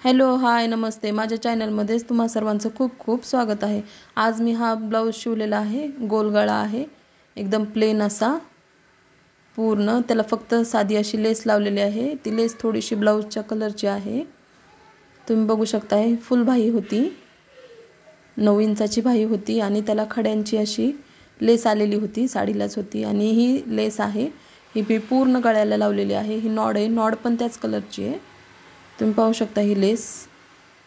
Hello hi नमस्ते, माझ्या चॅनलमध्येच तुम्हा सर्वांचं खूप खूप स्वागत आहे। आज मी हा ब्लाऊज शिवलेला आहे। गोल गळा आहे, एकदम प्लेन असा पूर्ण। त्याला फक्त साधी अशी लेस लावलेली आहे। ती लेस थोडीशी ब्लाऊजच्या कलरची आहे। तुम्ही बघू शकताय, फुल बाही होती, 9 इंचाची बाही होती आणि त्याला खड्यांची अशी लेस आलेली होती, साडीलाच होती। आणि ही लेस आहे, ही मी पूर्ण गळ्याला लावलेली आहे। ही नॉड आहे, नॉड पण त्याच कलरची आहे। तुम्ही पाहू शकता, ही लेस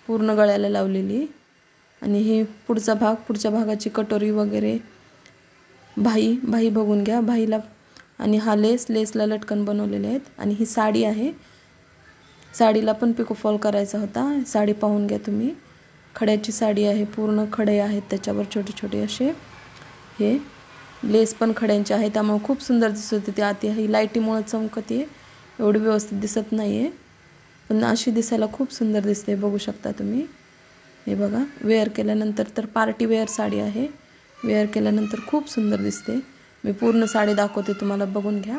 पूर्ण गळ्याला लावलेली। आणि ही पुढचा भाग, पुढच्या भागाची कटोरी वगैरे बाही बघून घ्या बाहीला। आणि हा लेसला लटकन बनवलेले आहेत। आणि ही साडी आहे, साडीला पण पिको फॉल करायचा होता। साडी पाहून घ्या तुम्ही, खड्याची साडी आहे, पूर्ण खडे आहेत त्याच्यावर छोटे छोटे असे। हे लेस पण खड्यांची आहे, त्यामुळे खूप सुंदर दिसत होती। ती आती ही लाईटीमुळे चमकते, एवढी व्यवस्थित दिसत नाहीये, पण अशी दिसायला खूप सुंदर दिसते। बघू शकता तुम्ही, हे बघा, वेअर केल्यानंतर तर पार्टी वेअर साडी आहे। वेअर केल्यानंतर खूप सुंदर दिसते। मी पूर्ण साडी दाखवते तुम्हाला, बघून घ्या।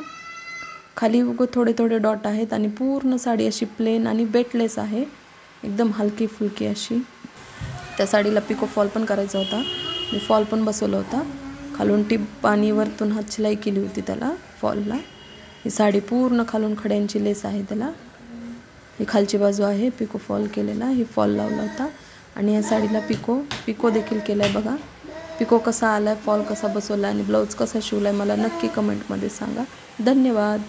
खाली थोडे थोडे डॉट आहेत आणि पूर्ण साडी अशी प्लेन आणि बेटलेस आहे, एकदम हलकी फुलकी अशी। त्या साडीला पिको फॉल पण करायचा होता, मी फॉल पण बसवला होता। खालून टिप आणि वरतून हात शिलाई केली होती त्याला फॉलला। ही साडी पूर्ण खालून खड्यांची लेस आहे त्याला। ही खालची बाजू आहे, पिको फॉल केलेला, ही फॉल लावला होता। आणि या साडीला पिको देखील केलाय बघा। पिको कसा आलाय, फॉल कसा बसवला आणि ब्लाऊज कसा शिवलाय, मला नक्की कमेंटमध्ये सांगा। धन्यवाद।